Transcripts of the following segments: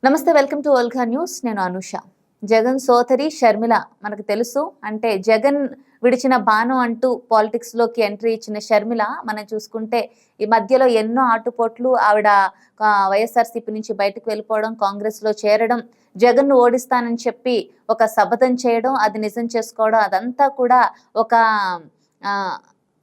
నమస్తే, welcome to Olga news. నేను అనుష. జగన్ సోదరి షర్మిల మనకు తెలుసు. అంటే జగన్ విడిచిన బాణం అంటూ పాలిటిక్స్ లోకి ఎంట్రీ ఇచ్చిన షర్మిల మనం చూసుకుంటే ఈ మధ్యలో ఎన్నో ఆటుపోట్లు ఆవిడ వైఎస్ఆర్సీపీ నుంచి బయటకు వెళ్ళిపోవడం, కాంగ్రెస్ లో చేరడం, జగన్ ను ఓడిస్తానని చెప్పి ఒక శపథం చేయడం, అది నిజం చేసుకోవడం, అదంతా కూడా ఒక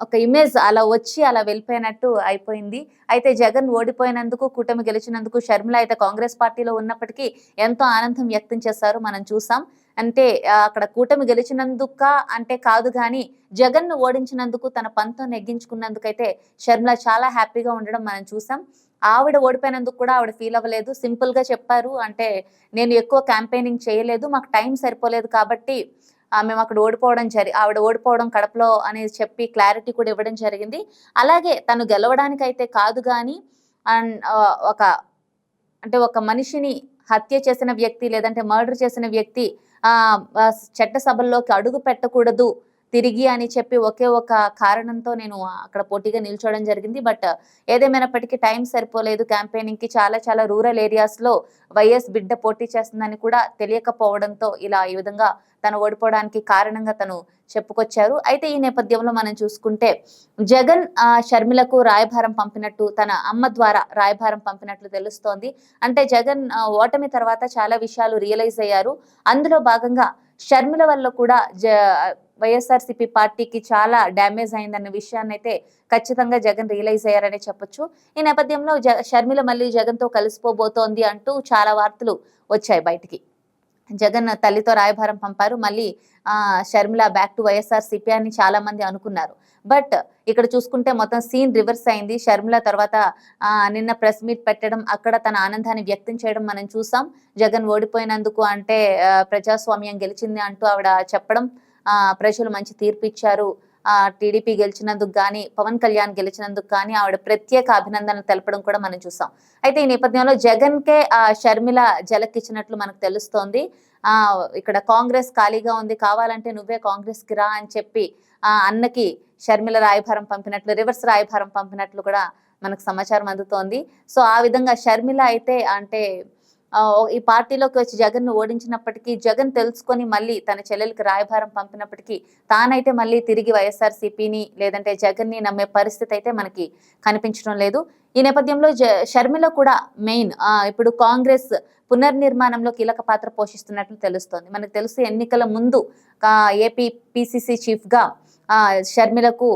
ఒక ఇమేజ్ అలా వచ్చి అలా వెళ్ళిపోయినట్టు అయిపోయింది. అయితే జగన్ ఓడిపోయినందుకు, కూటమి గెలిచినందుకు షర్మిల అయితే కాంగ్రెస్ పార్టీలో ఉన్నప్పటికీ ఎంతో ఆనందం వ్యక్తం చేశారు, మనం చూసాం. అంటే అక్కడ కూటమి గెలిచినందుక అంటే కాదు కానీ జగన్ ను ఓడించినందుకు, తన పంతం నెగ్గించుకున్నందుకైతే షర్మిల చాలా హ్యాపీగా ఉండడం మనం చూసాం. ఆవిడ ఓడిపోయినందుకు కూడా ఆవిడ ఫీల్ అవ్వలేదు. సింపుల్ గా చెప్పారు. అంటే నేను ఎక్కువ క్యాంపెయినింగ్ చేయలేదు, మాకు టైం సరిపోలేదు కాబట్టి మేము అక్కడ ఆవిడ ఓడిపోవడం కడపలో అనేది చెప్పి క్లారిటీ కూడా ఇవ్వడం జరిగింది. అలాగే తను గెలవడానికి అయితే కాదు కానీ ఒక ఒక మనిషిని హత్య చేసిన వ్యక్తి లేదంటే మర్డర్ చేసిన వ్యక్తి చట్ట సభల్లోకి అడుగు పెట్టకూడదు తిరిగి అని చెప్పి ఒకే ఒక కారణంతో నేను అక్కడ పోటీగా నిల్చోవడం జరిగింది. బట్ ఏదేమైనప్పటికీ టైం సరిపోలేదు క్యాంపెయినింగ్ కి. చాలా చాలా రూరల్ ఏరియాస్ లో వైఎస్ బిడ్డ పోటీ చేస్తుందని కూడా తెలియకపోవడంతో ఈ విధంగా తను ఓడిపోవడానికి కారణంగా తను చెప్పుకొచ్చారు. అయితే ఈ నేపథ్యంలో మనం చూసుకుంటే జగన్ షర్మిలకు రాయభారం పంపినట్టు, తన అమ్మ ద్వారా రాయభారం పంపినట్లు తెలుస్తోంది. అంటే జగన్ ఓటమి తర్వాత చాలా విషయాలు రియలైజ్ అయ్యారు. అందులో భాగంగా షర్మిల వల్ల కూడా వైఎస్ఆర్సీపీ పార్టీకి చాలా డ్యామేజ్ అయిందన్న విషయాన్ని అయితే ఖచ్చితంగా జగన్ రియలైజ్ అయ్యారనే చెప్పొచ్చు. ఈ నేపథ్యంలో షర్మిల మళ్ళీ జగన్ తో కలిసిపోబోతోంది అంటూ చాలా వార్తలు వచ్చాయి బయటికి. జగన్ తల్లితో రాయభారం పంపారు, మళ్ళీ షర్మిల బ్యాక్ టు వైఎస్ఆర్సీపీ అని చాలా మంది అనుకున్నారు. బట్ ఇక్కడ చూసుకుంటే మొత్తం సీన్ రివర్స్ అయింది. షర్మిల తర్వాత నిన్న ప్రెస్ మీట్ పెట్టడం, అక్కడ తన ఆనందాన్ని వ్యక్తం చేయడం మనం చూసాం. జగన్ ఓడిపోయినందుకు అంటే ప్రజాస్వామ్యం గెలిచింది అంటూ ఆవిడ చెప్పడం, ప్రజలు మంచి తీర్పు ఇచ్చారు, టీడీపీ గెలిచినందుకు కానీ పవన్ కళ్యాణ్ గెలిచినందుకు కానీ ఆవిడ ప్రత్యేక అభినందనలు తెలపడం కూడా మనం చూసాం. అయితే ఈ నేపథ్యంలో జగన్ కే షర్మిల జలకిచ్చినట్లు మనకు తెలుస్తోంది. ఇక్కడ కాంగ్రెస్ ఖాళీగా ఉంది, కావాలంటే నువ్వే కాంగ్రెస్ కి రా అని చెప్పి అన్నకి షర్మిల రాయభారం పంపినట్లు, రివర్స్ రాయభారం పంపినట్లు కూడా మనకు సమాచారం అందుతోంది. సో ఆ విధంగా షర్మిల అయితే అంటే ఈ పార్టీలోకి వచ్చి జగన్ ను ఓడించినప్పటికీ, జగన్ తెలుసుకొని మళ్ళీ తన చెల్లెలకి రాయభారం పంపినప్పటికీ తానైతే మళ్ళీ తిరిగి వైఎస్ఆర్సీపీని లేదంటే జగన్ ని నమ్మే పరిస్థితి అయితే మనకి కనిపించడం లేదు. ఈ నేపథ్యంలో షర్మిల కూడా మెయిన్ ఇప్పుడు కాంగ్రెస్ పునర్నిర్మాణంలో కీలక పాత్ర పోషిస్తున్నట్లు తెలుస్తోంది. మనకు తెలుసు, ఎన్నికల ముందు ఏపీ పిసిసి చీఫ్ గా షర్మిలకు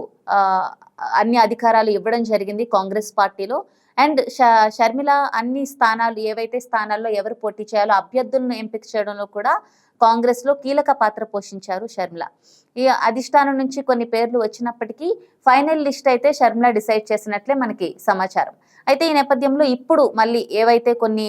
అన్ని అధికారాలు ఇవ్వడం జరిగింది కాంగ్రెస్ పార్టీలో. అండ్ షర్మిల అన్ని స్థానాలు, ఏవైతే స్థానాల్లో ఎవరు పోటీ చేయాలో అభ్యర్థులను ఎంపిక చేయడంలో కూడా కాంగ్రెస్ లో కీలక పాత్ర పోషించారు షర్మిల. ఈ అధిష్టానం నుంచి కొన్ని పేర్లు వచ్చినప్పటికీ ఫైనల్ లిస్ట్ అయితే షర్మిల డిసైడ్ చేసినట్లే మనకి సమాచారం. అయితే ఈ నేపథ్యంలో ఇప్పుడు మళ్ళీ ఏవైతే కొన్ని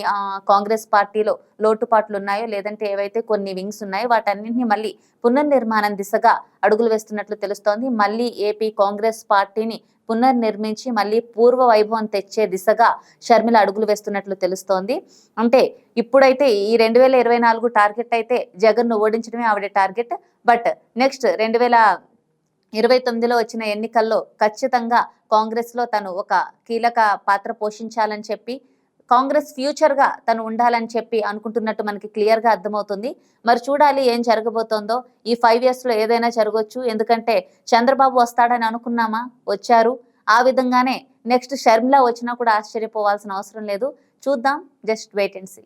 కాంగ్రెస్ పార్టీలో లోటుపాట్లు ఉన్నాయో లేదంటే ఏవైతే కొన్ని వింగ్స్ ఉన్నాయో వాటన్నింటినీ మళ్ళీ పునర్నిర్మాణం దిశగా అడుగులు వేస్తున్నట్లు తెలుస్తోంది. మళ్ళీ ఏపీ కాంగ్రెస్ పార్టీని పునర్నిర్మించి మళ్ళీ పూర్వ వైభవం తెచ్చే దిశగా షర్మిల అడుగులు వేస్తున్నట్లు తెలుస్తోంది. అంటే ఇప్పుడైతే ఈ 2024 టార్గెట్ అయితే జగన్ ను ఓడించడమే ఆవిడ టార్గెట్. బట్ నెక్స్ట్ 2029లో వచ్చిన ఎన్నికల్లో ఖచ్చితంగా కాంగ్రెస్ లో తను ఒక కీలక పాత్ర పోషించాలని చెప్పి, కాంగ్రెస్ ఫ్యూచర్ గా తను ఉండాలని చెప్పి అనుకుంటున్నట్టు మనకి క్లియర్ గా అర్థమవుతుంది. మరి చూడాలి ఏం జరగబోతోందో. ఈ 5 years లో ఏదైనా జరగవచ్చు. ఎందుకంటే చంద్రబాబు వస్తాడని అనుకున్నామా, వచ్చారు. ఆ విధంగానే నెక్స్ట్ షర్మిల వచ్చినా కూడా ఆశ్చర్యపోవాల్సిన అవసరం లేదు. చూద్దాం, జస్ట్ వెయిట్ అండ్ సీ.